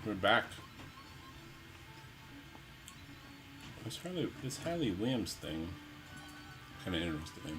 We're back. This Hayley Williams thing kind of interested me.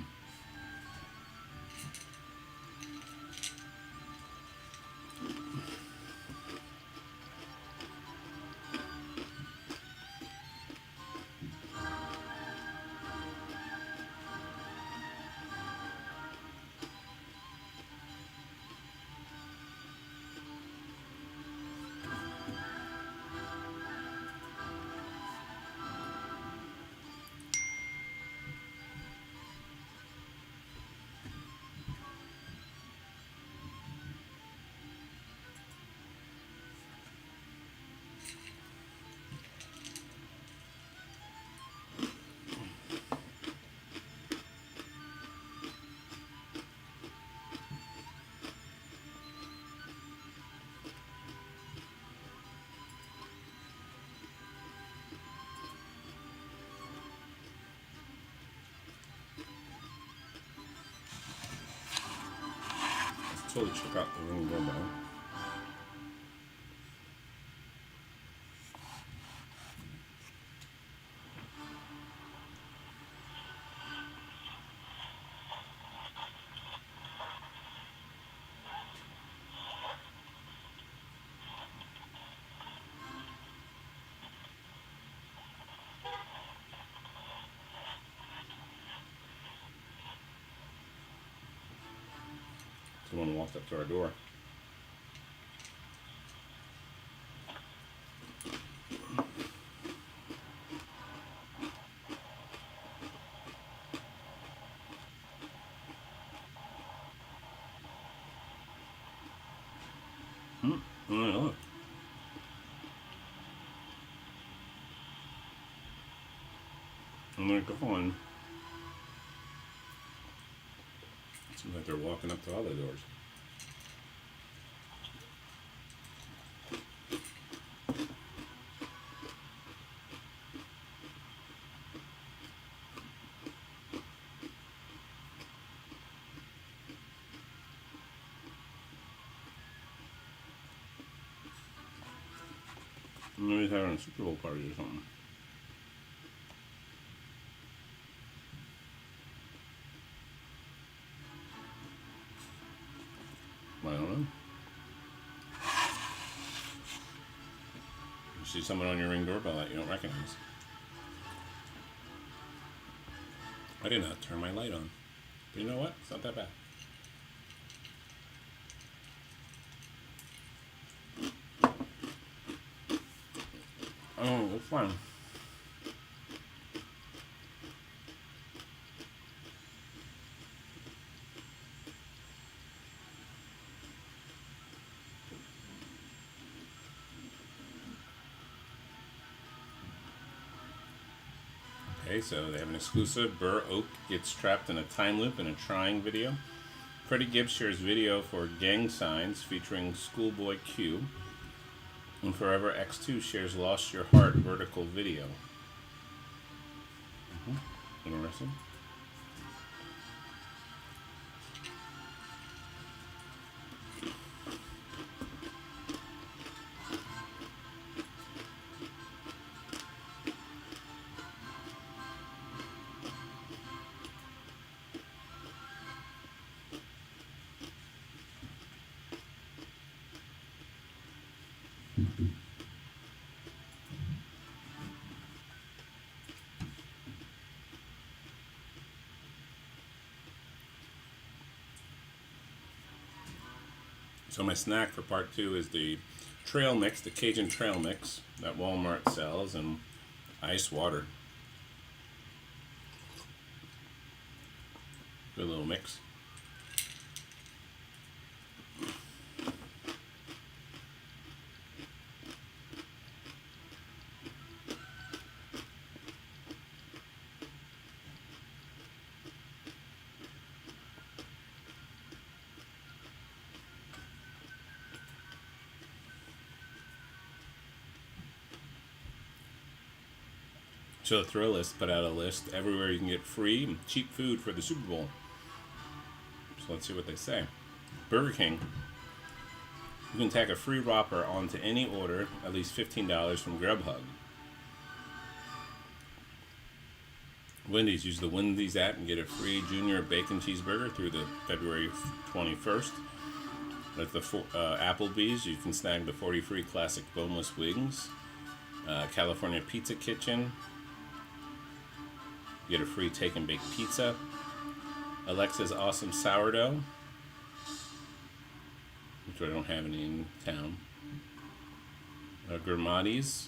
Let's totally check out the Ring doorbell. Someone walked up to our door. I don't know. I'm gonna go on. Seems like they're walking up to all the doors. Maybe he's having a Super Bowl party or something. I don't know. You see someone on your Ring doorbell that you don't recognize. I did not turn my light on. But you know what? It's not that bad. Oh, it's fine. Okay, so they have an exclusive. Burr Oak gets trapped in a time loop in a trying video. Freddie Gibbs shares video for Gang Signs featuring Schoolboy Q. And Forever X2 shares Lost Your Heart vertical video. Interesting. So my snack for part 2 is the trail mix, the Cajun trail mix that Walmart sells, and ice water. Good little mix. So Thrillist put out a list everywhere you can get free and cheap food for the Super Bowl. So let's see what they say. Burger King You can tag a free Whopper onto any order, at least $15 from Grubhub. Wendy's, use the Wendy's app and get a free junior bacon cheeseburger through the February 21st. At the Applebee's, you can snag the 40 free classic boneless wings. California Pizza Kitchen, you get a free take and bake pizza. Alexa's Awesome Sourdough, which I don't have any in town. Grimati's.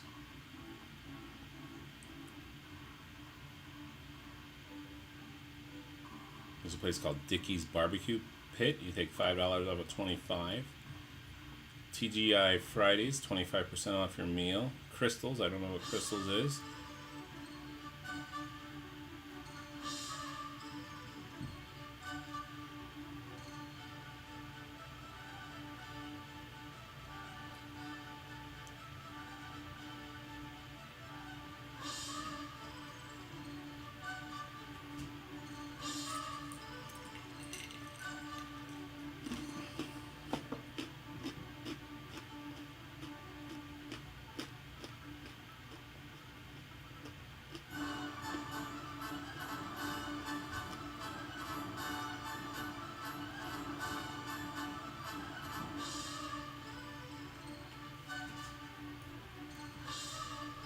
There's a place called Dickie's Barbecue Pit. You take $5 off of $25. TGI Fridays, 25% off your meal. Crystals, I don't know what Crystals is.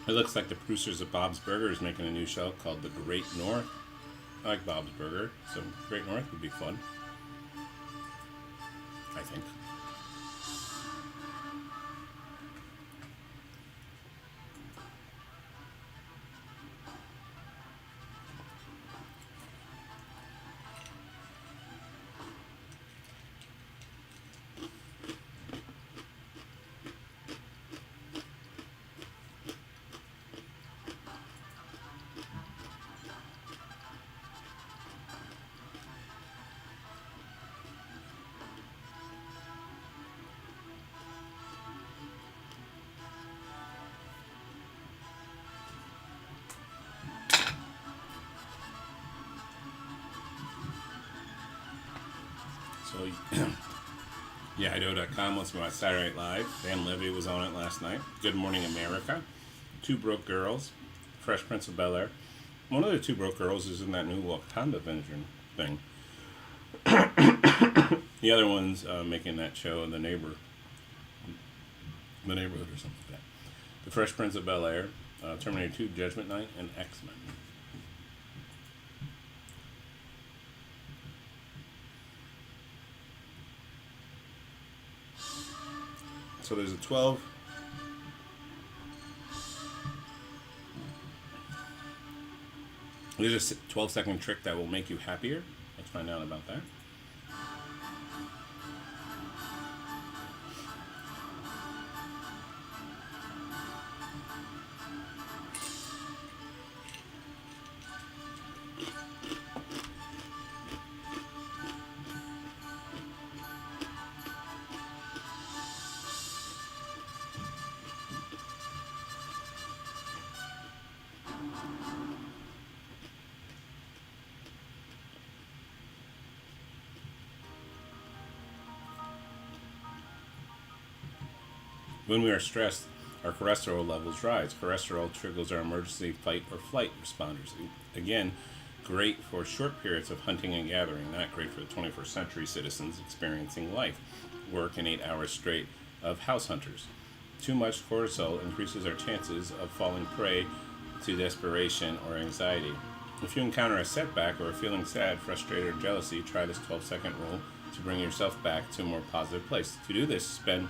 It looks like the producers of Bob's Burger is making a new show called The Great North. I like Bob's Burger, so Great North would be fun, I think. So, Yahdo.com wants me about Saturday Night Live. Dan Levy was on it last night. Good Morning America. Two Broke Girls. Fresh Prince of Bel-Air. One of the Two Broke Girls is in that new Wakanda thing. The other one's making that show in the neighborhood or something like that. The Fresh Prince of Bel-Air, Terminator 2, Judgment Night, and X-Men. So there's a 12-second trick that will make you happier. Let's find out about that. When we are stressed, our cholesterol levels rise. Cholesterol triggers our emergency fight or flight responders. Again, great for short periods of hunting and gathering, not great for the 21st century citizens experiencing life, work, and 8 hours straight of house hunters. Too much cortisol increases our chances of falling prey to desperation or anxiety. If you encounter a setback or are feeling sad, frustrated, or jealousy, try this 12-second rule to bring yourself back to a more positive place. To do this, spend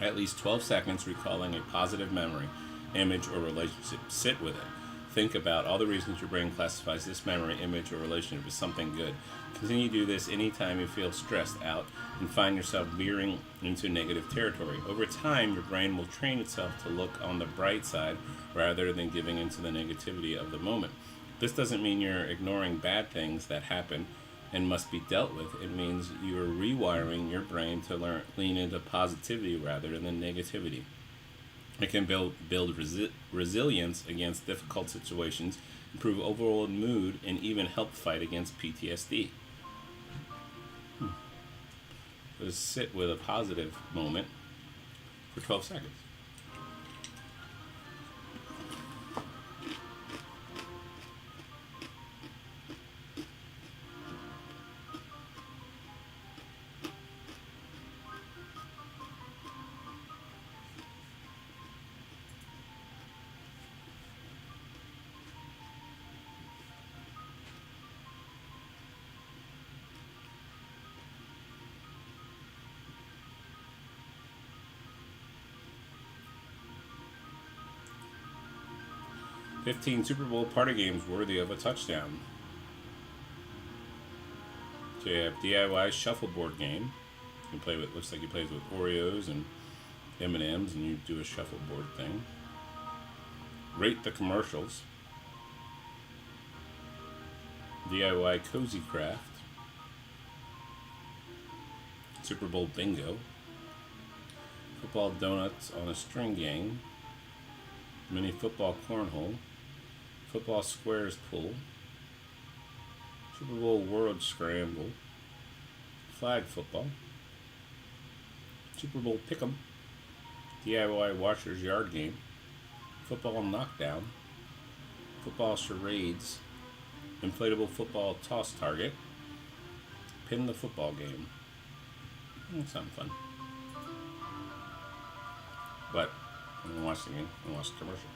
at least 12 seconds recalling a positive memory, image, or relationship. Sit with it. Think about all the reasons your brain classifies this memory, image, or relationship as something good. Continue to do this anytime you feel stressed out and find yourself veering into negative territory. Over time, your brain will train itself to look on the bright side rather than giving into the negativity of the moment. This doesn't mean you're ignoring bad things that happen and must be dealt with. It means you are rewiring your brain to lean into positivity rather than negativity. It can build resilience against difficult situations, improve overall mood, and even help fight against PTSD. Just sit with a positive moment for 12 seconds. "15 Super Bowl party games worthy of a touchdown." So you have DIY shuffleboard game. You can play with, looks like he plays with Oreos and M&Ms, and you do a shuffleboard thing. Rate the commercials. DIY cozy craft. Super Bowl bingo. Football donuts on a string game. Mini football cornhole. Football squares pool. Super Bowl world scramble. Flag football. Super Bowl pick'em. DIY washers yard game. Football knockdown. Football charades. Inflatable football toss target. Pin the football game. Sounds fun. But I'm gonna watch the game. I'm gonna watch the commercial.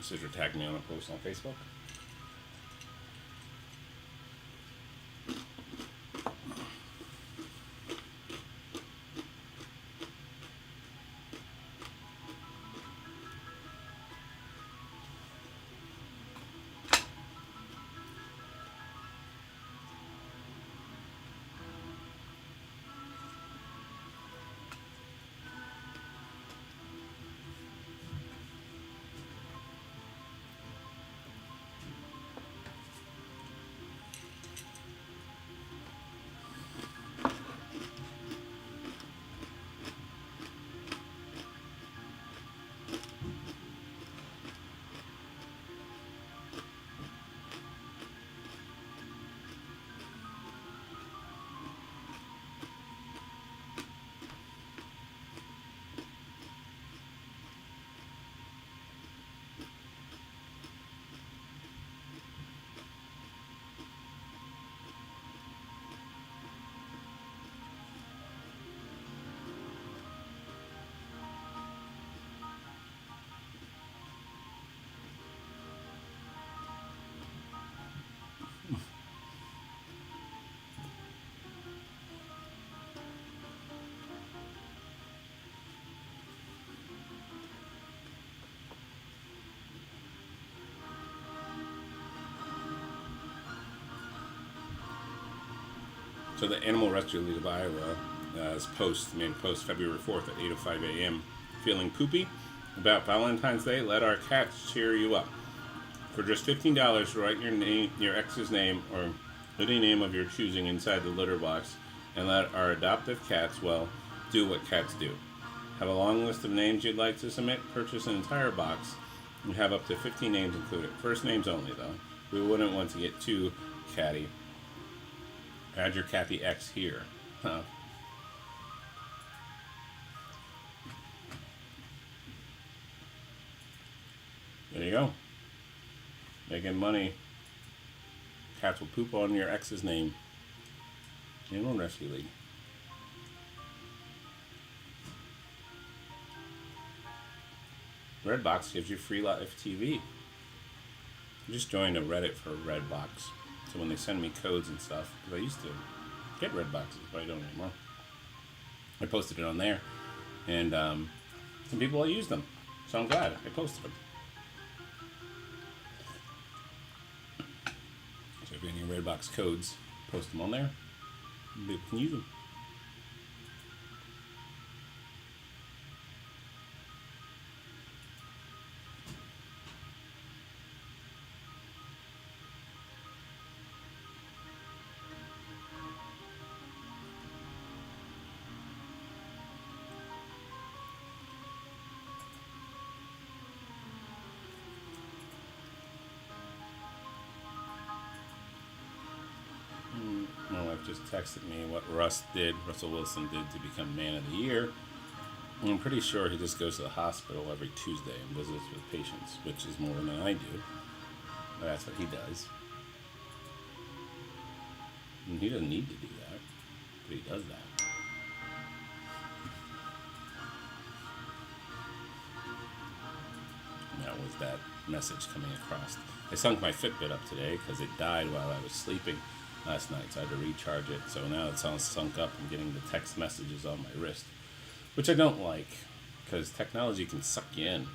Consider tagging me on a post on Facebook. So the Animal Rescue League of Iowa made a post February 4th at 8:05 a.m. Feeling poopy about Valentine's Day? Let our cats cheer you up. For just $15, write your ex's name, or any name of your choosing inside the litter box, and let our adoptive cats, well, do what cats do. Have a long list of names you'd like to submit? Purchase an entire box. You have up to 15 names included. First names only, though. We wouldn't want to get too catty. Add your Kathy X here. Huh. There you go. Making money. Cats will poop on your ex's name. Animal Rescue League. Redbox gives you free live TV. I just joined a Reddit for Redbox. So when they send me codes and stuff, because I used to get Redboxes, but I don't anymore. I posted it on there. And some people use them. So I'm glad I posted them. So if you have any Redbox codes, post them on there. People can use them. My wife just texted me what Russell Wilson did to become Man of the Year. I'm pretty sure he just goes to the hospital every Tuesday and visits with patients, which is more than I do. But that's what he does. And he doesn't need to do that, but he does that. And that was that message coming across. I sunk my Fitbit up today because it died while I was sleeping last night, so I had to recharge it. So now it's all sunk up and getting the text messages on my wrist, which I don't like because technology can suck you in.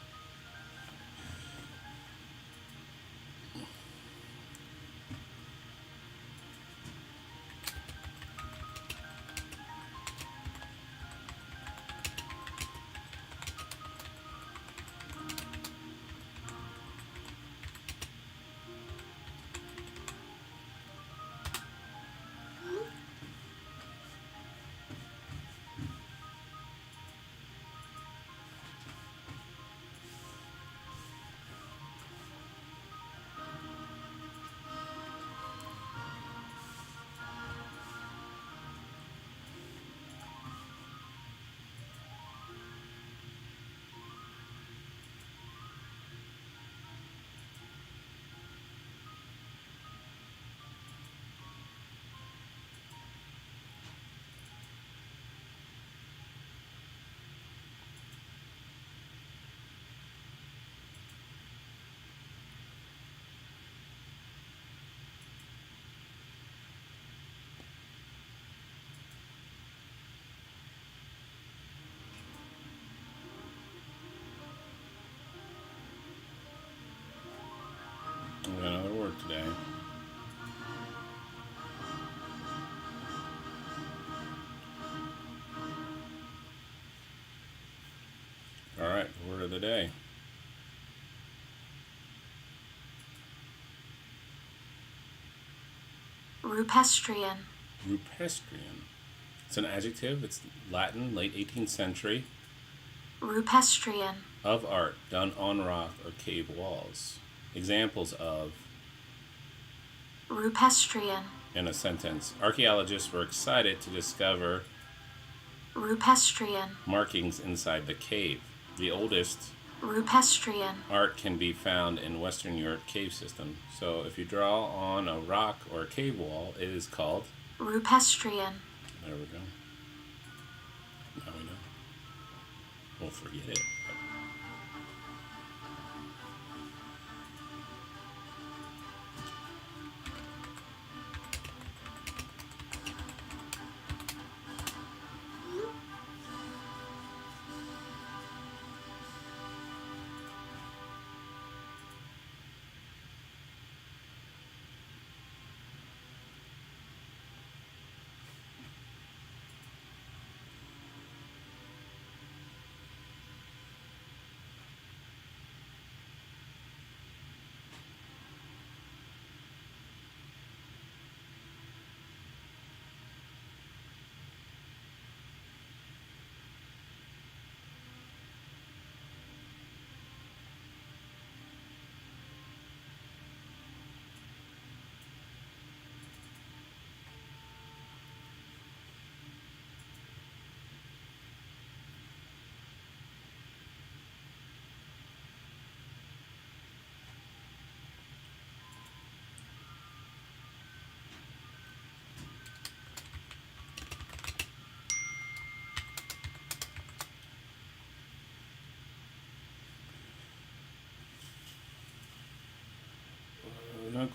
We got another word today. All right, word of the day. Rupestrian. Rupestrian. It's an adjective. It's Latin, late 18th century. Rupestrian. Of art done on rock or cave walls. Examples of Rupestrian. in a sentence. Archaeologists were excited to discover Rupestrian. markings inside the cave. The oldest Rupestrian. art can be found in Western Europe cave system. So if you draw on a rock or a cave wall, it is called Rupestrian. There we go. Now we know. We'll forget it.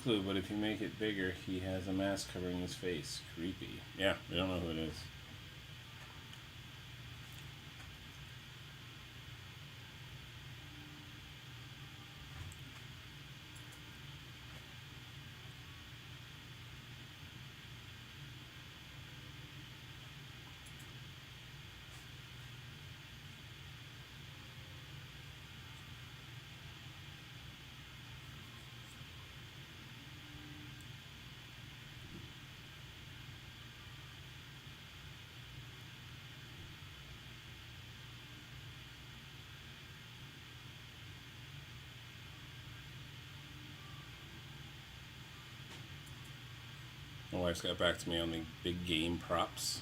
clue, but if you make it bigger, he has a mask covering his face. Creepy. Yeah, we don't know who it is. My wife's got back to me on the big game props.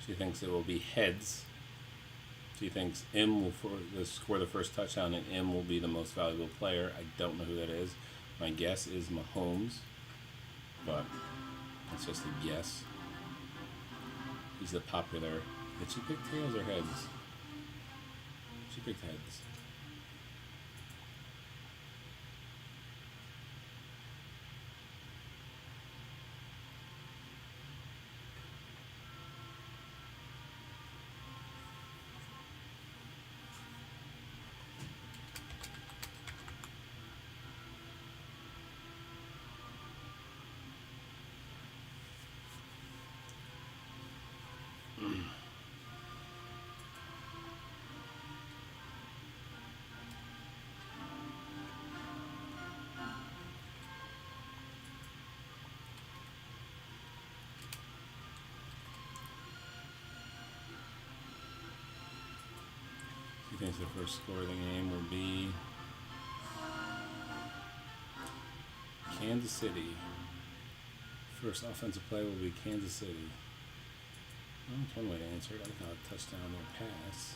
She thinks it will be heads. She thinks M will score the first touchdown and M will be the most valuable player. I don't know who that is. My guess is Mahomes, but it's just a guess. He's the popular. Did she pick tails or heads? She picked heads. He thinks the first score of the game will be Kansas City. First offensive play will be Kansas City. Well, that's one way to answer it. I think I'll have a touchdown or pass.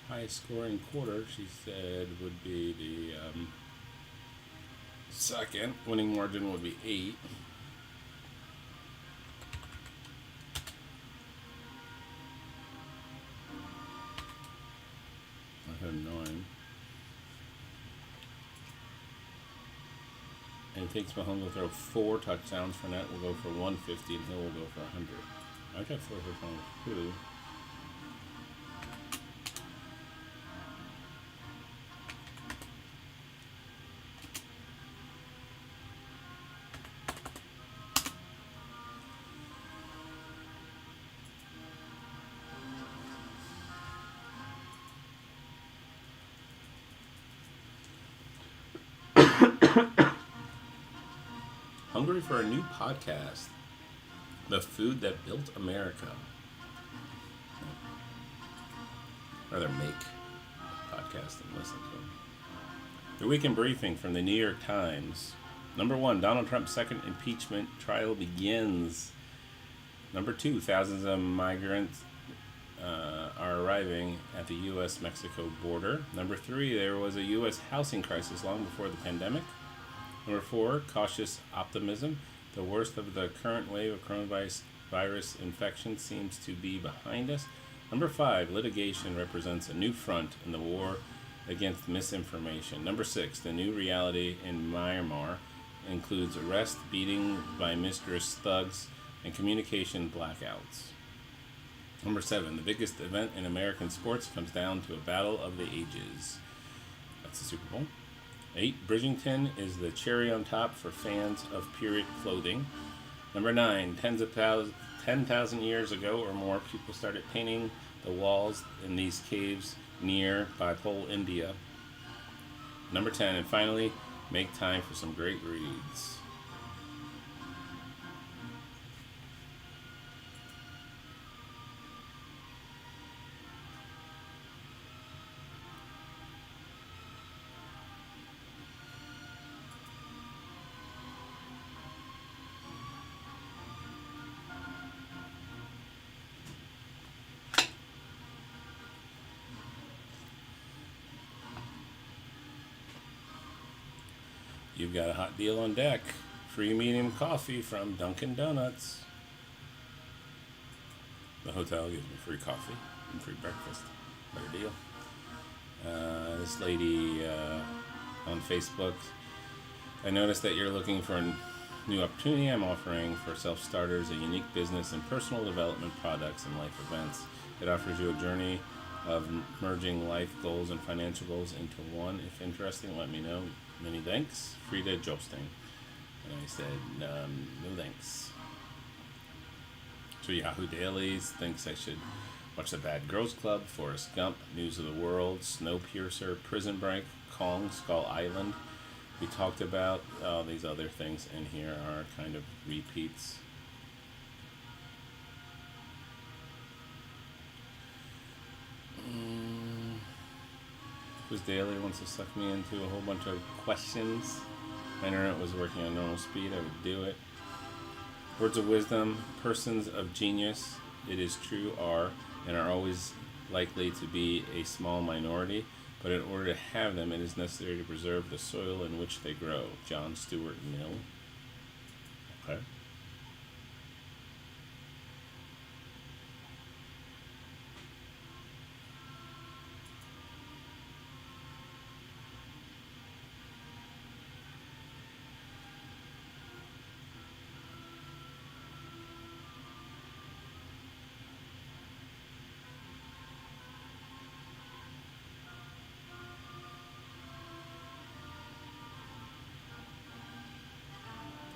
Highest scoring quarter, she said, would be the second. Winning margin would be 8. I have 9. And thinks Mahomes will throw 4 touchdowns. Fournette will go for 150 and Hill will go for 100. I got 4 touchdowns too. Hungry for a new podcast, The Food That Built America. Rather make a podcast than listen to them. The Weekend Briefing from the New York Times. Number 1, Donald Trump's second impeachment trial begins. Number 2, thousands of migrants are arriving at the U.S.-Mexico border. Number 3, there was a U.S. housing crisis long before the pandemic. Number 4, cautious optimism. The worst of the current wave of coronavirus infection seems to be behind us. Number 5, litigation represents a new front in the war against misinformation. Number 6, the new reality in Myanmar includes arrest, beating by mistress thugs, and communication blackouts. Number 7, the biggest event in American sports comes down to a battle of the ages. That's the Super Bowl. 8, Bridgerton is the cherry on top for fans of period clothing. Number 9, 10,000 years ago or more, people started painting the walls in these caves near Bipole, India. Number 10, and finally, make time for some great reads. You've got a hot deal on deck. Free medium coffee from Dunkin' Donuts. The hotel gives me free coffee and free breakfast. Better deal. This lady on Facebook. I noticed that you're looking for a new opportunity. I'm offering for self-starters a unique business and personal development products and life events. It offers you a journey of merging life goals and financial goals into one. If interesting, let me know. Many thanks, Frida Jobstein. And I said, no thanks. So Yahoo Dailies thinks I should watch The Bad Girls Club, Forrest Gump, News of the World, Snowpiercer, Prison Break, Kong, Skull Island. We talked about all these other things, and here are kind of repeats. This Daily wants to suck me into a whole bunch of questions. My internet was working on normal speed, I would do it. Words of wisdom, persons of genius, it is true, are and are always likely to be a small minority, but in order to have them, it is necessary to preserve the soil in which they grow. John Stuart Mill. Okay.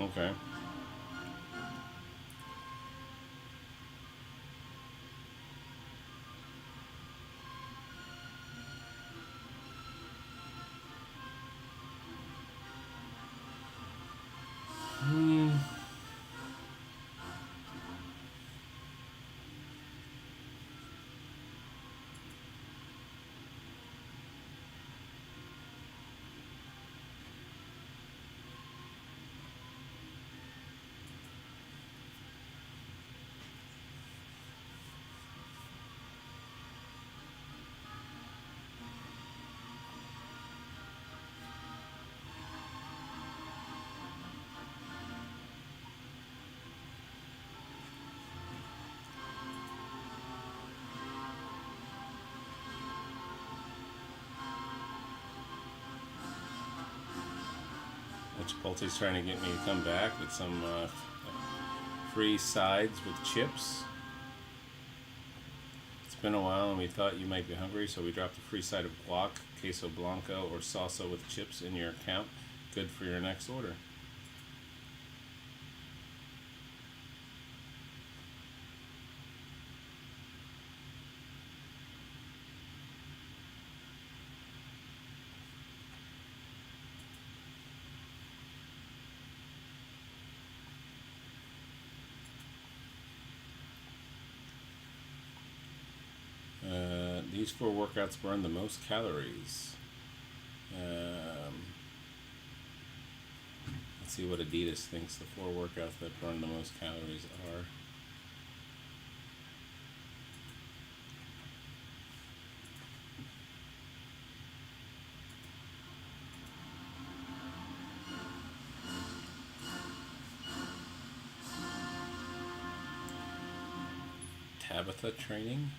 Okay. Chipotle's trying to get me to come back with some free sides with chips. It's been a while and we thought you might be hungry, so we dropped a free side of guac, queso blanco, or salsa with chips in your account. Good for your next order. These 4 workouts burn the most calories. Let's see what Adidas thinks the 4 workouts that burn the most calories are. Tabata training.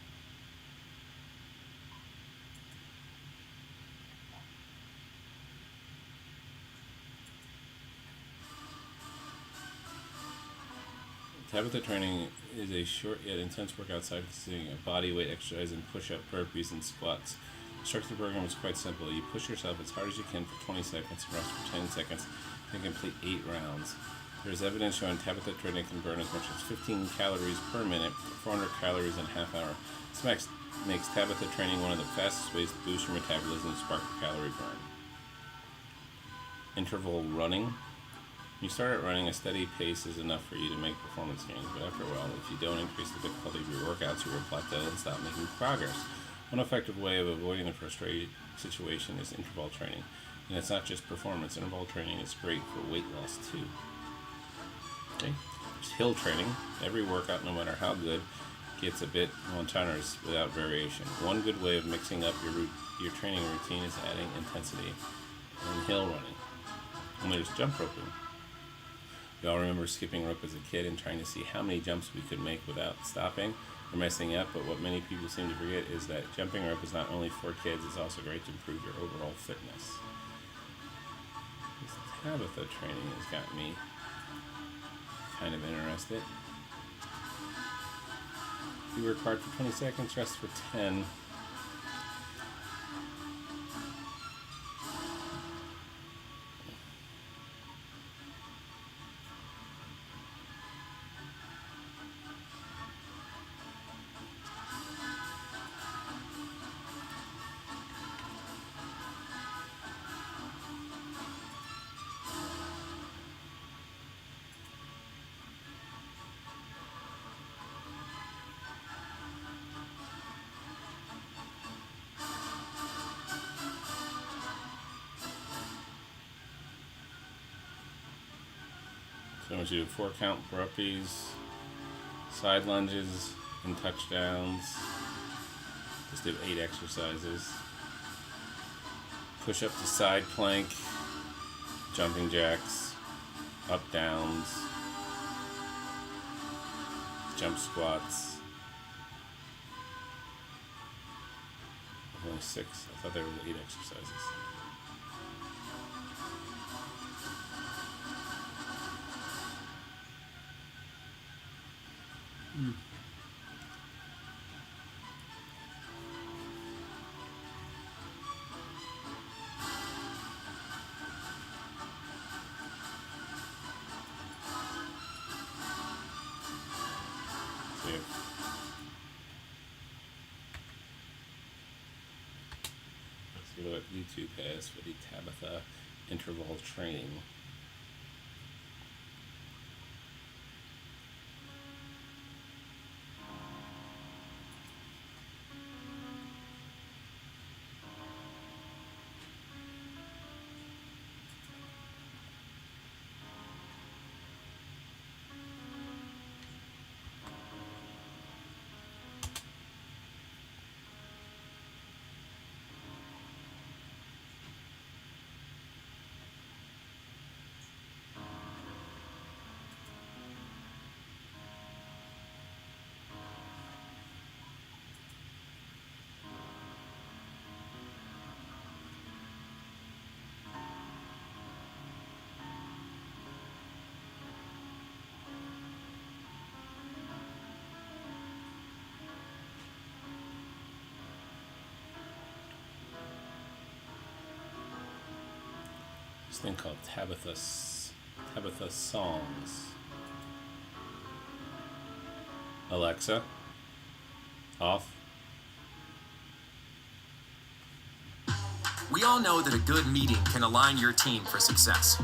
Tabata training is a short yet intense workout consisting of body weight exercise and push-up, burpees, and squats. The structure of the program is quite simple. You push yourself as hard as you can for 20 seconds, rest for 10 seconds, and complete 8 rounds. There is evidence showing Tabata training can burn as much as 15 calories per minute, 400 calories in a half hour. This makes Tabata training one of the fastest ways to boost your metabolism and spark a calorie burn. Interval running. When you start out running, a steady pace is enough for you to make performance gains, but after a while, if you don't increase the difficulty of your workouts, you will plateau and stop making progress. One effective way of avoiding the frustrating situation is interval training. And it's not just performance. Interval training is great for weight loss, too. Okay. There's hill training. Every workout, no matter how good, gets a bit monotonous without variation. One good way of mixing up your training routine is adding intensity in hill running. And there's jump roping. We all remember skipping rope as a kid and trying to see how many jumps we could make without stopping or messing up, but what many people seem to forget is that jumping rope is not only for kids, it's also great to improve your overall fitness. This Tabitha training has got me kind of interested. You work hard for 20 seconds, rest for 10. So I want you to do 4 count burpees, side lunges, and touchdowns. Just do 8 exercises. Push up to side plank, jumping jacks, up downs, jump squats. Only 6. I thought there were 8 exercises. Yeah. Let's see what YouTube has for the Tabitha interval training. This thing called Tabitha Songs. Alexa, off. We all know that a good meeting can align your team for success.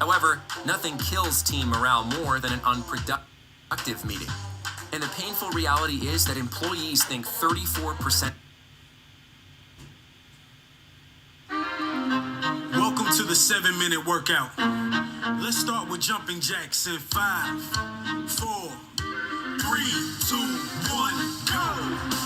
However, nothing kills team morale more than an unproductive meeting. And the painful reality is that employees think 34%. Welcome to the 7-minute workout. Let's start with jumping jacks in 5, 4, 3, 2, 1, go!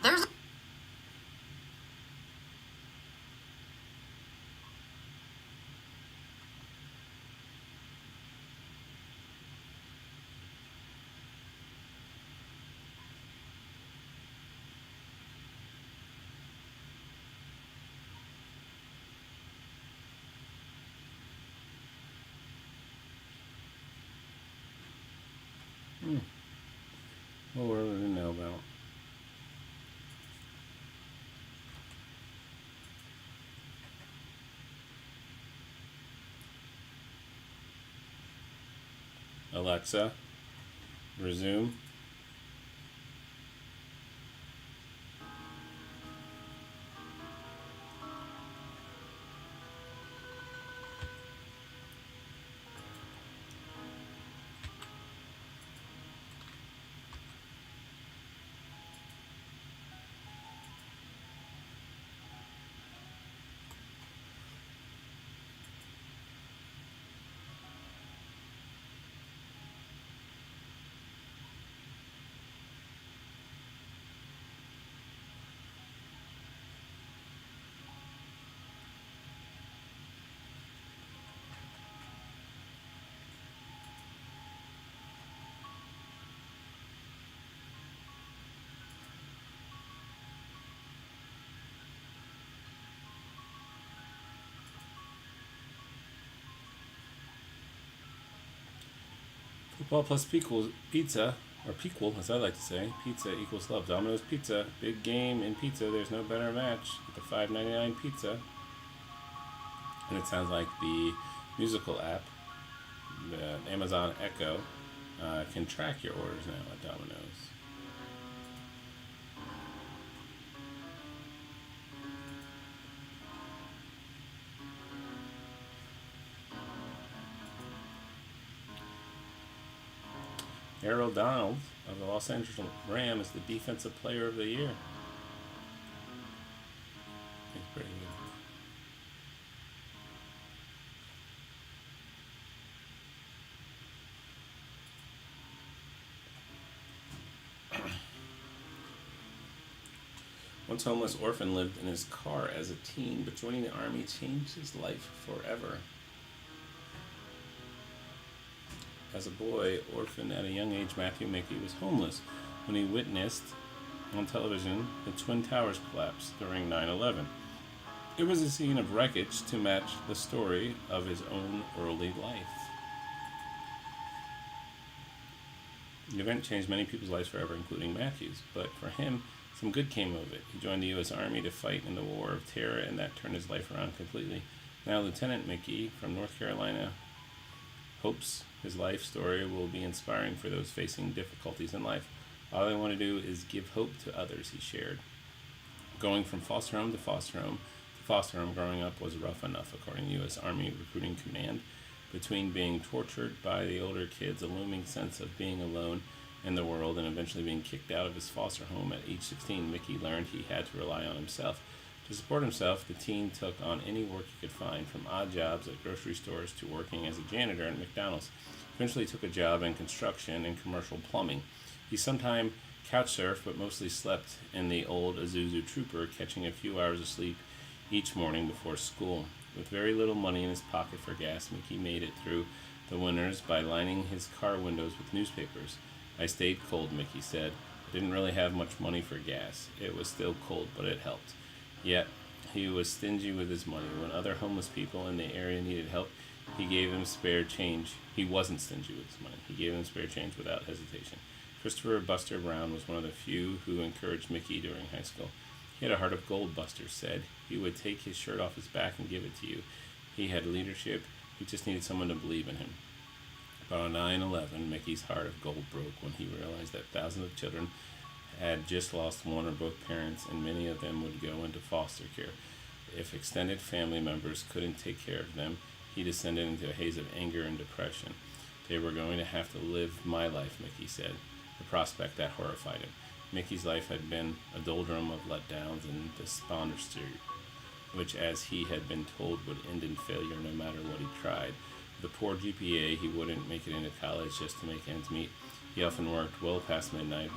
There's What were we to know about? Alexa, resume. Football plus pizza, or Pequel, as I like to say. Pizza equals love. Domino's Pizza, big game in pizza. There's no better match. Get the $5.99 pizza. And it sounds like the musical app, the Amazon Echo, can track your orders now at Domino's. Aaron Donald of the Los Angeles Rams is the Defensive Player of the Year. He's pretty good. Once homeless orphan lived in his car as a teen, but joining the army changed his life forever. As a boy, orphaned at a young age, Matthew Mickey was homeless when he witnessed on television the Twin Towers collapse during 9/11. It was a scene of wreckage to match the story of his own early life. The event changed many people's lives forever, including Matthew's, but for him, some good came of it. He joined the U.S. Army to fight in the War of Terror, and that turned his life around completely. Now, Lieutenant Mickey from North Carolina hopes his life story will be inspiring for those facing difficulties in life. All I want to do is give hope to others, he shared. Going from foster home to foster home to foster home growing up was rough enough, according to U.S. Army Recruiting Command. Between being tortured by the older kids, a looming sense of being alone in the world, and eventually being kicked out of his foster home at age 16, Mickey learned he had to rely on himself. To support himself, the teen took on any work he could find, from odd jobs at grocery stores to working as a janitor at McDonald's. Eventually took a job in construction and commercial plumbing. He sometimes couch surfed, but mostly slept in the old Isuzu Trooper, catching a few hours of sleep each morning before school. With very little money in his pocket for gas, Mickey made it through the winters by lining his car windows with newspapers. I stayed cold, Mickey said. I didn't really have much money for gas. It was still cold, but it helped. Yet, he was stingy with his money. When other homeless people in the area needed help, he gave them spare change. He wasn't stingy with his money. He gave them spare change without hesitation. Christopher Buster Brown was one of the few who encouraged Mickey during high school. He had a heart of gold, Buster said. He would take his shirt off his back and give it to you. He had leadership. He just needed someone to believe in him. About 9/11, Mickey's heart of gold broke when he realized that thousands of children had just lost one or both parents, and many of them would go into foster care. If extended family members couldn't take care of them, he descended into a haze of anger and depression. They were going to have to live my life, Mickey said. The prospect that horrified him. Mickey's life had been a doldrum of letdowns and despondency, which, as he had been told, would end in failure no matter what he tried. With a poor GPA, he wouldn't make it into college just to make ends meet. He often worked well past midnight,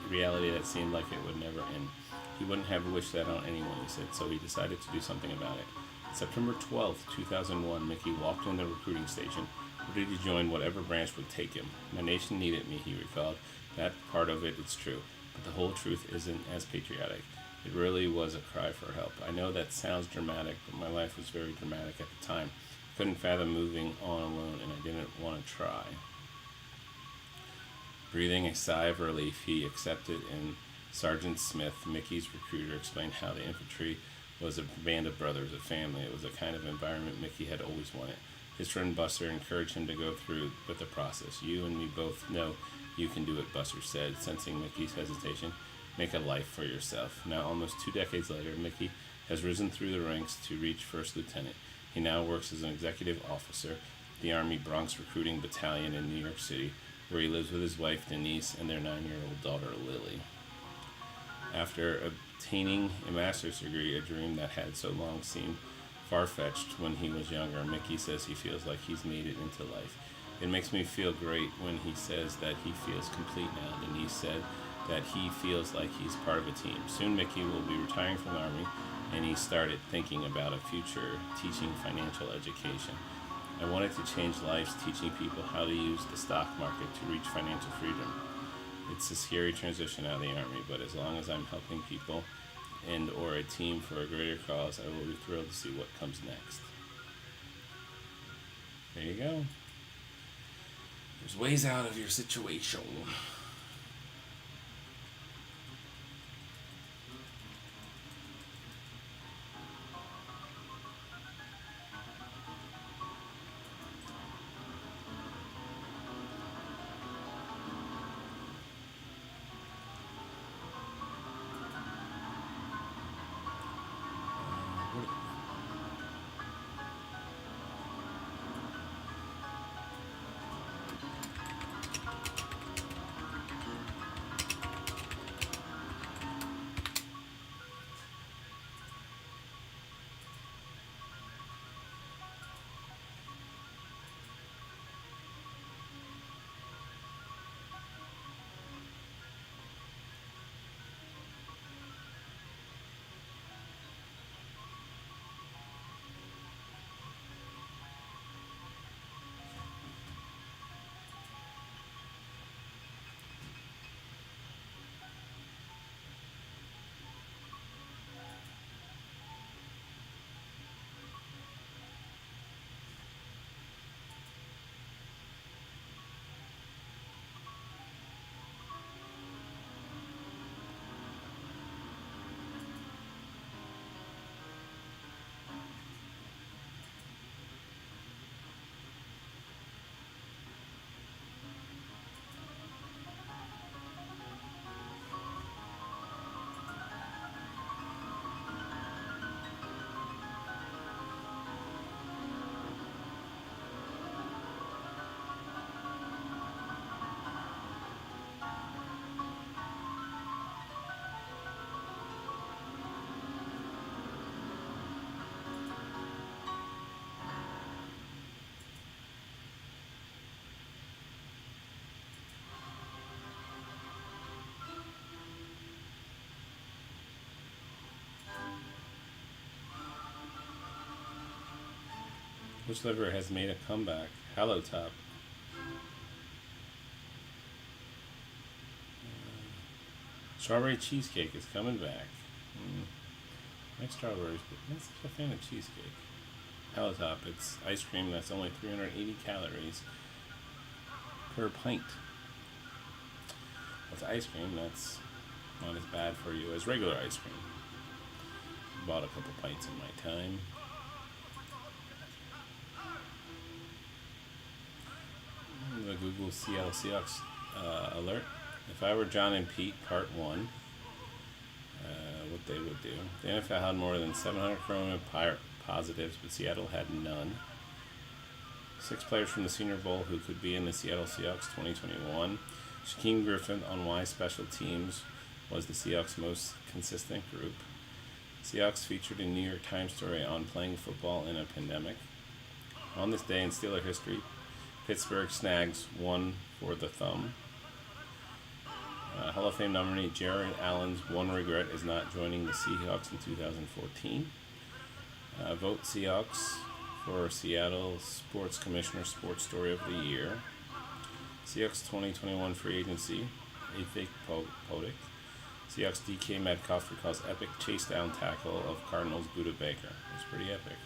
reality that seemed like it would never end. He wouldn't have wished that on anyone, he said, so he decided to do something about it. September 12, 2001, Mickey walked in the recruiting station, ready to join whatever branch would take him. My nation needed me, he recalled. That part of it is true, but the whole truth isn't as patriotic. It really was a cry for help. I know that sounds dramatic, but my life was very dramatic at the time. Couldn't fathom moving on alone, and I didn't want to try. Breathing a sigh of relief, he accepted, and Sergeant Smith, Mickey's recruiter, explained how the infantry was a band of brothers, a family. It was the kind of environment Mickey had always wanted. His friend Buster encouraged him to go through with the process. You and me both know you can do it, Buster said, sensing Mickey's hesitation. Make a life for yourself. Now, almost 2 decades later, Mickey has risen through the ranks to reach first lieutenant. He now works as an executive officer at the Army Bronx Recruiting Battalion in New York City, where he lives with his wife Denise and their 9-year-old daughter Lily. After obtaining a master's degree, a dream that had so long seemed far-fetched when he was younger, Mickey says he feels like he's made it into life. It makes me feel great when he says that he feels complete now. Denise said that he feels like he's part of a team. Soon Mickey will be retiring from the Army, and he started thinking about a future teaching financial education. I wanted to change lives teaching people how to use the stock market to reach financial freedom. It's a scary transition out of the Army, but as long as I'm helping people and or a team for a greater cause, I will be thrilled to see what comes next. There you go. There's ways out of your situation. Which liver has made a comeback? Hello, Top. Strawberry cheesecake is coming back. I like strawberries, but I'm not such a fan of cheesecake. Hello, Top. It's ice cream that's only 380 calories per pint. That's ice cream that's not as bad for you as regular ice cream. Bought a couple pints in my time. The Google Seattle Seahawks alert. If I were John and Pete, part 1, what they would do. The NFL had more than 700 corona positives, but Seattle had none. 6 players from the Senior Bowl who could be in the Seattle Seahawks 2021. Shaquem Griffin on why special teams was the Seahawks' most consistent group. Seahawks featured a New York Times story on playing football in a pandemic. On this day in Steeler history, Pittsburgh snags one for the thumb. Hall of Fame nominee Jared Allen's one regret is not joining the Seahawks in 2014. Vote Seahawks for Seattle Sports Commissioner Sports Story of the Year. Seahawks 2021 free agency, a fake podic. Seahawks DK Metcalf recalls epic chase down tackle of Cardinals Buda Baker. It's pretty epic.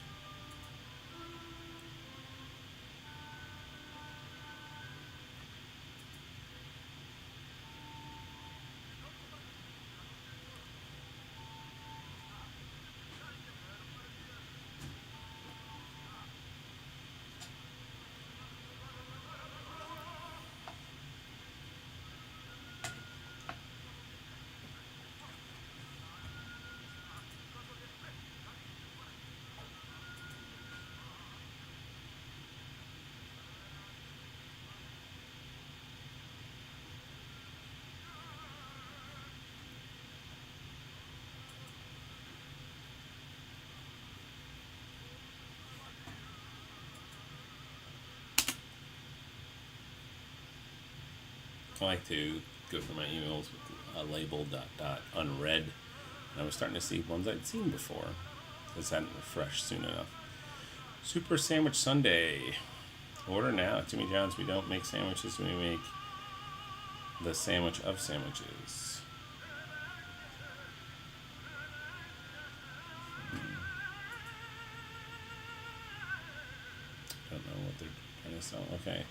I like to go through my emails with a label unread. And I was starting to see ones I'd seen before. This hadn't refreshed soon enough. Super Sandwich Sunday. Order now at Jimmy John's. We don't make sandwiches, we make the sandwich of sandwiches. Don't know what they're trying to sell. Okay.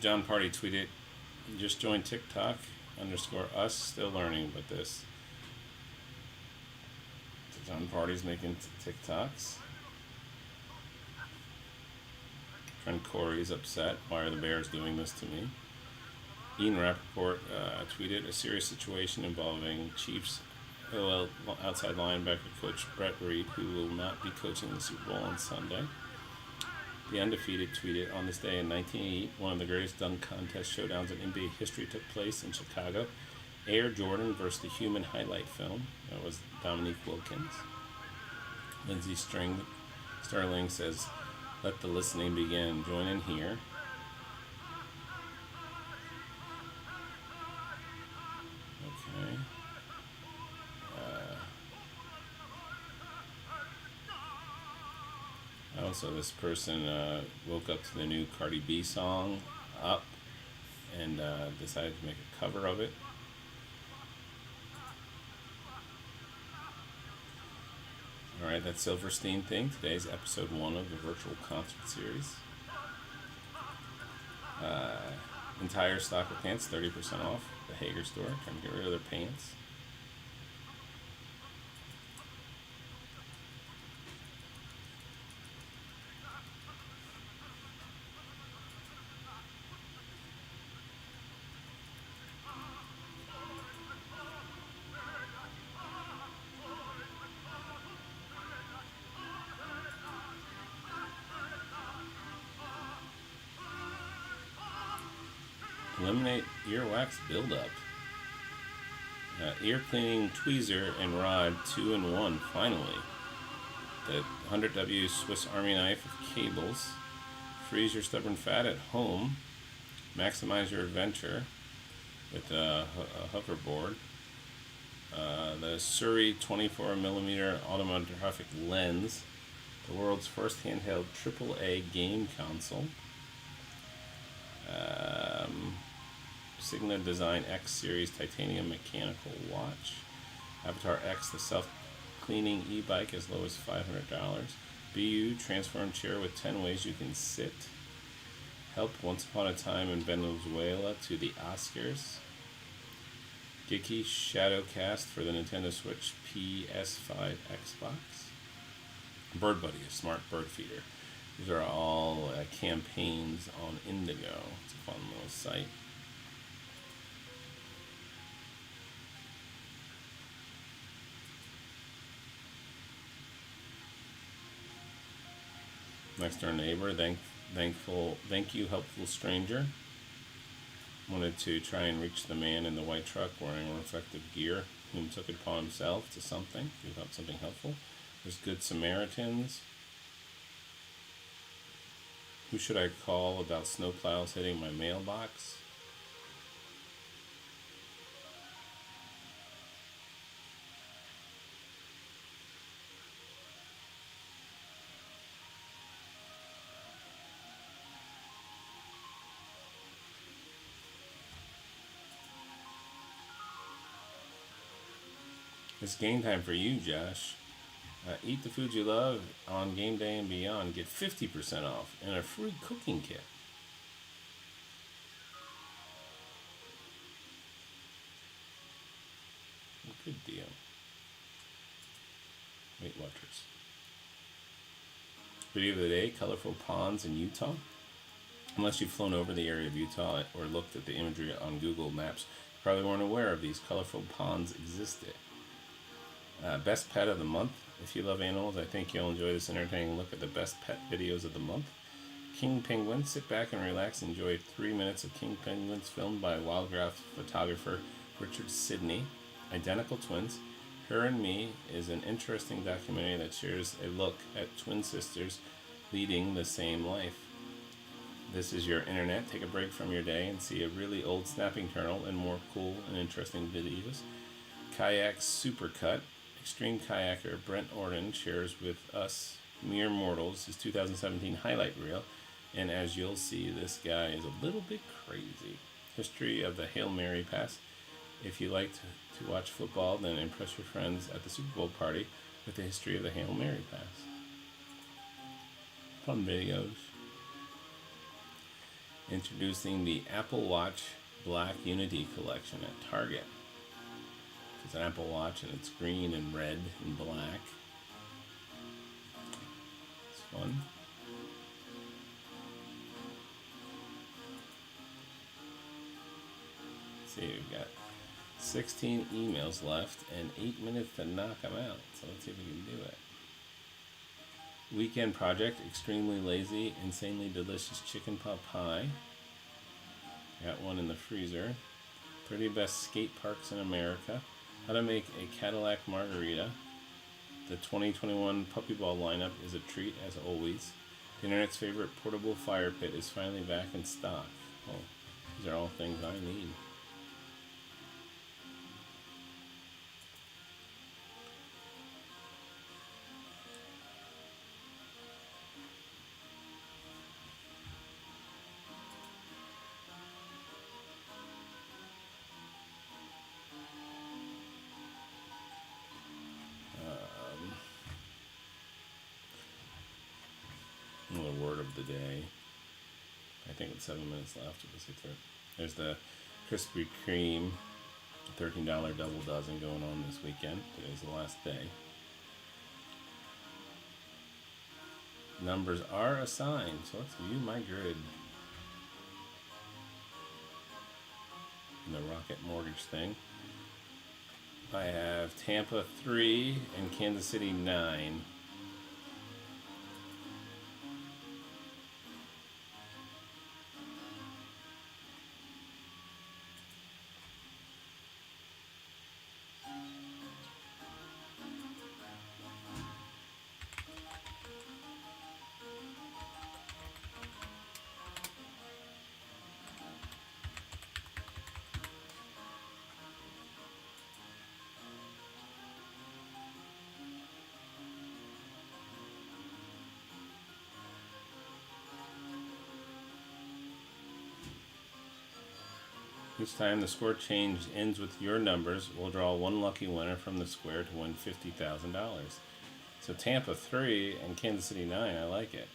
John Party tweeted, just joined TikTok _us, still learning about this. So John Party's making TikToks. Friend Corey's upset. Why are the Bears doing this to me? Ian Rappaport tweeted a serious situation involving Chiefs outside linebacker coach Brett Reed, who will not be coaching the Super Bowl on Sunday. The Undefeated tweeted, on this day in 1988, one of the greatest dunk contest showdowns in NBA history took place in Chicago. Air Jordan versus the Human highlight film. That was Dominique Wilkins. Lindsey Sterling says, let the listening begin. Join in here. Okay. Also, this person woke up to the new Cardi B song, Up, and decided to make a cover of it. Alright, that's Silverstein Thing. Today's episode 1 of the virtual concert series. Entire stock of pants, 30% off. The Hager store, trying to get rid of their pants. Eliminate earwax buildup. Ear cleaning tweezer and rod 2-in-1. Finally, the 100W Swiss Army knife with cables. Freeze your stubborn fat at home. Maximize your adventure with a hoverboard. The Surrey 24mm automatographic lens. The world's first handheld AAA game console. Sigma Design X Series titanium mechanical watch. Avatar X, the self-cleaning e-bike as low as $500. BU transform chair with 10 ways you can sit. Help Once Upon a Time in Venezuela to the Oscars. Giki Shadowcast for the Nintendo Switch, PS5, Xbox. Bird Buddy, a smart bird feeder. These are all campaigns on Indigo. It's a fun little site. Next door neighbor, thank you, helpful stranger. Wanted to try and reach the man in the white truck wearing reflective gear, whom took it upon himself to something. He thought something helpful. There's Good Samaritans. Who should I call about snowplows hitting my mailbox? It's game time for you, Josh. Eat the food you love on game day and beyond. Get 50% off and a free cooking kit. Good deal. Weight Watchers. Video of the day, colorful ponds in Utah. Unless you've flown over the area of Utah or looked at the imagery on Google Maps, you probably weren't aware of these colorful ponds existed. Best pet of the month. If you love animals, I think you'll enjoy this entertaining look at the best pet videos of the month. King Penguin. Sit back and relax. Enjoy 3 minutes of king penguins filmed by wildlife photographer Richard Sidney. Identical twins. Her and Me is an interesting documentary that shares a look at twin sisters leading the same life. This is your internet. Take a break from your day and see a really old snapping turtle and more cool and interesting videos. Kayak Supercut. Extreme kayaker Brent Orden shares with us mere mortals his 2017 highlight reel. And as you'll see, this guy is a little bit crazy. History of the Hail Mary pass. If you like to watch football, then impress your friends at the Super Bowl party with the history of the Hail Mary pass. Fun videos. Introducing the Apple Watch Black Unity collection at Target. It's an Apple Watch and it's green and red and black. It's fun. Let's see, we've got 16 emails left and 8 minutes to knock them out. So let's see if we can do it. Weekend project, extremely lazy, insanely delicious chicken pot pie. Got one in the freezer. 30 best skate parks in America. How to make a Cadillac margarita. The 2021 Puppy Ball lineup is a treat as always. The internet's favorite portable fire pit is finally back in stock. Well, these are all things I need. The word of the day. I think it's 7 minutes left. We'll see through it. There's the Krispy Kreme $13 double dozen going on this weekend. Today's the last day. Numbers are assigned, so let's view my grid. And the Rocket Mortgage thing. I have Tampa 3 and Kansas City 9. Each time the score change ends with your numbers, we'll draw one lucky winner from the square to win $50,000. So Tampa 3 and Kansas City 9, I like it.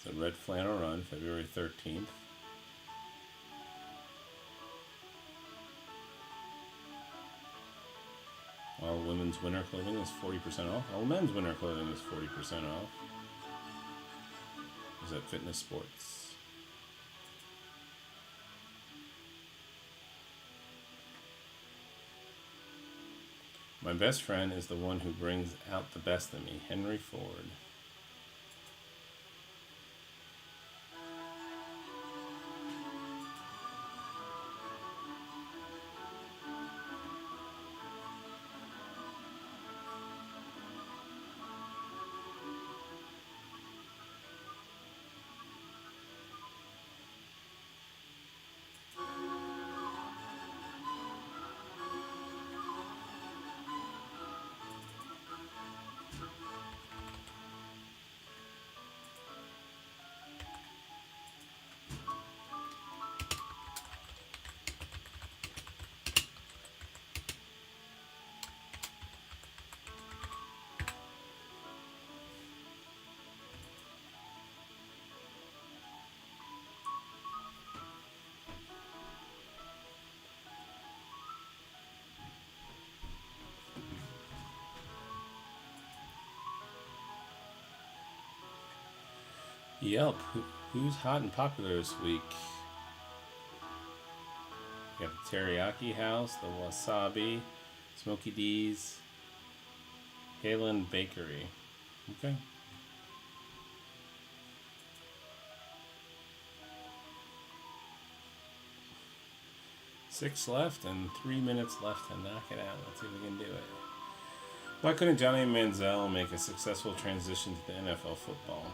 The Red Flannel Run, February 13th. All women's winter clothing is 40% off. All men's winter clothing is 40% off. Is that Fitness Sports? My best friend is the one who brings out the best in me, Henry Ford. Yelp. Who's hot and popular this week? We have the Teriyaki House, the Wasabi, Smoky D's, Halen Bakery. Okay. Six left and 3 minutes left to knock it out. Let's see if we can do it. Why couldn't Johnny Manziel make a successful transition to the NFL football?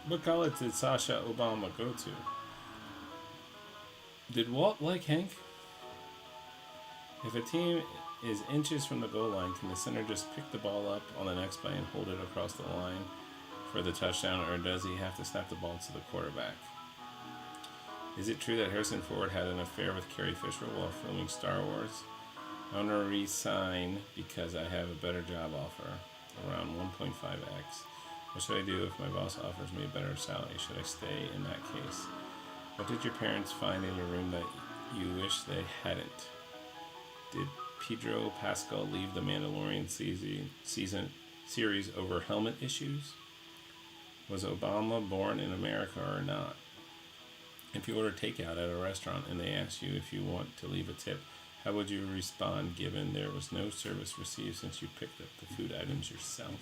What college did Sasha Obama go to? Did Walt like Hank? If a team is inches from the goal line, can the center just pick the ball up on the next play and hold it across the line for the touchdown, or does he have to snap the ball to the quarterback? Is it true that Harrison Ford had an affair with Carrie Fisher while filming Star Wars? I want to resign because I have a better job offer, around 1.5x. What should I do if my boss offers me a better salary? Should I stay in that case? What did your parents find in your room that you wish they hadn't? Did Pedro Pascal leave the Mandalorian series over helmet issues? Was Obama born in America or not? If you order takeout at a restaurant and they ask you if you want to leave a tip, how would you respond given there was no service received since you picked up the food items yourself?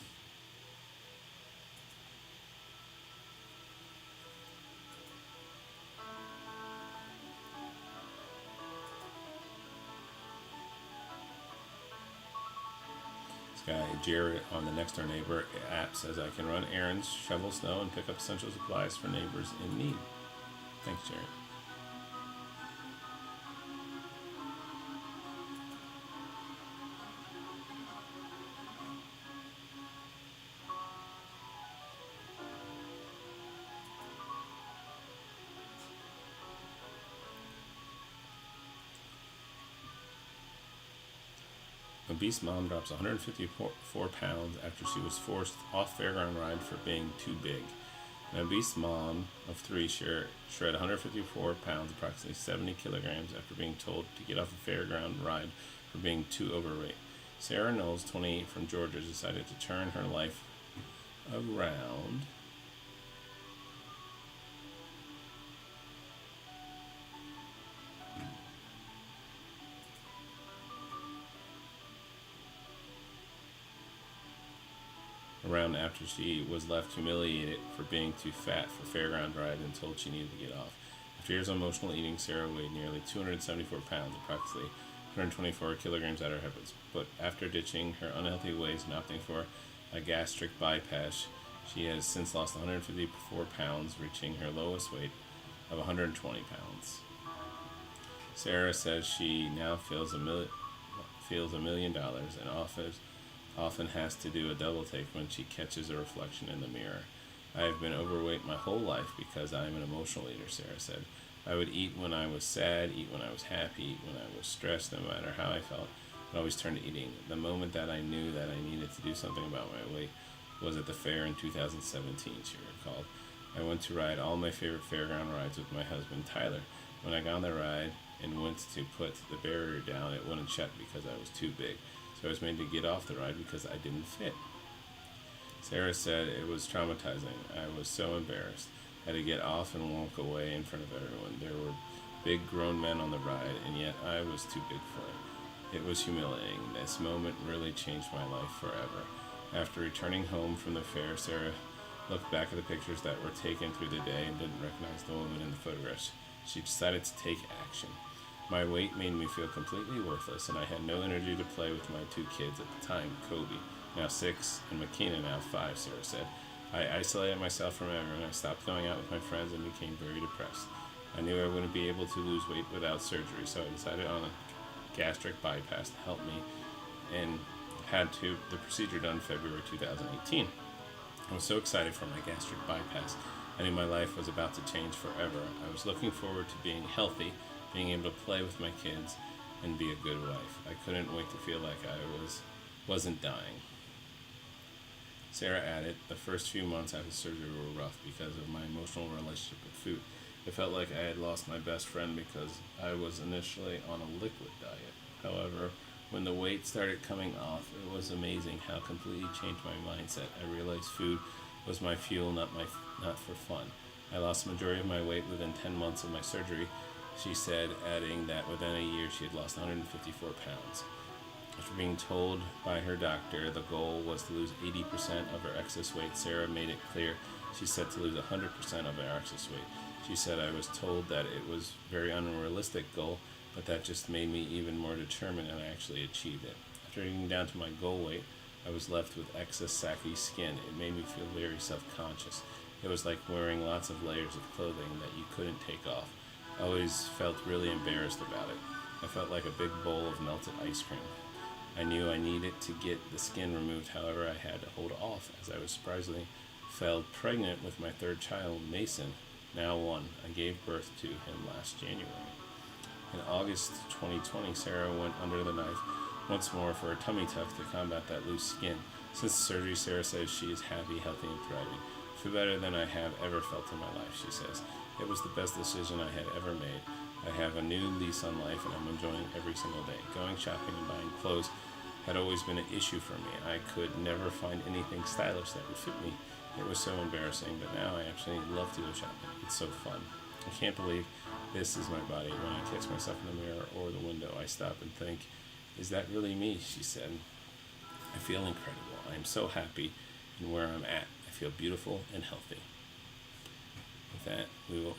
Guy Jared on the Next Door Neighbor app says I can run errands, shovel snow, and pick up essential supplies for neighbors in need. Thanks, Jared. Obese mom drops 154 pounds after she was forced off fairground ride for being too big. An obese mom of 3 shred 154 pounds, approximately 70 kilograms, after being told to get off a fairground ride for being too overweight. Sarah Knowles, 28, from Georgia, decided to turn her life around. After she was left humiliated for being too fat for fairground ride and told she needed to get off. After years of emotional eating, Sarah weighed nearly 274 pounds, approximately 124 kilograms at her hips. But after ditching her unhealthy ways and opting for a gastric bypass, she has since lost 154 pounds, reaching her lowest weight of 120 pounds. Sarah says she now feels $1 million and often has to do a double take when she catches a reflection in the mirror. I have been overweight my whole life because I am an emotional eater, Sarah said. I would eat when I was sad, eat when I was happy, eat when I was stressed, no matter how I felt. I'd always turn to eating. The moment that I knew that I needed to do something about my weight was at the fair in 2017, she recalled. I went to ride all my favorite fairground rides with my husband, Tyler. When I got on the ride and went to put the barrier down, it wouldn't shut because I was too big. So I was made to get off the ride because I didn't fit. Sarah said it was traumatizing. I was so embarrassed. I had to get off and walk away in front of everyone. There were big grown men on the ride, and yet I was too big for it. It was humiliating. This moment really changed my life forever. After returning home from the fair, Sarah looked back at the pictures that were taken through the day and didn't recognize the woman in the photographs. She decided to take action. My weight made me feel completely worthless, and I had no energy to play with my 2 kids at the time, Kobe, now 6, and Makina, now 5, Sarah said. I isolated myself from everyone. I stopped going out with my friends and became very depressed. I knew I wouldn't be able to lose weight without surgery, so I decided on a gastric bypass to help me and had the procedure done February 2018. I was so excited for my gastric bypass. I knew my life was about to change forever. I was looking forward to being healthy, being able to play with my kids, and be a good wife. I couldn't wait to feel like I wasn't dying. Sarah added, the first few months after surgery were rough because of my emotional relationship with food. It felt like I had lost my best friend because I was initially on a liquid diet. However, when the weight started coming off, it was amazing how completely changed my mindset. I realized food was my fuel, not for fun. I lost the majority of my weight within 10 months of my surgery, she said, adding that within a year she had lost 154 pounds. After being told by her doctor the goal was to lose 80% of her excess weight, Sarah made it clear she set to lose 100% of her excess weight. She said, I was told that it was a very unrealistic goal, but that just made me even more determined, and I actually achieved it. After getting down to my goal weight, I was left with excess saggy skin. It made me feel very self-conscious. It was like wearing lots of layers of clothing that you couldn't take off. I always felt really embarrassed about it. I felt like a big bowl of melted ice cream. I knew I needed to get the skin removed, however I had to hold off, as I was surprisingly fell pregnant with my third child, Mason, now 1. I gave birth to him last January. In August 2020, Sarah went under the knife once more for a tummy tuck to combat that loose skin. Since the surgery, Sarah says she is happy, healthy, and thriving. I feel better than I have ever felt in my life, she says. It was the best decision I had ever made. I have a new lease on life, and I'm enjoying every single day. Going shopping and buying clothes had always been an issue for me. I could never find anything stylish that would fit me. It was so embarrassing, but now I absolutely love to go shopping. It's so fun. I can't believe this is my body. When I catch myself in the mirror or the window, I stop and think, is that really me? She said. I feel incredible. I am so happy in where I'm at. I feel beautiful and healthy. With that, we will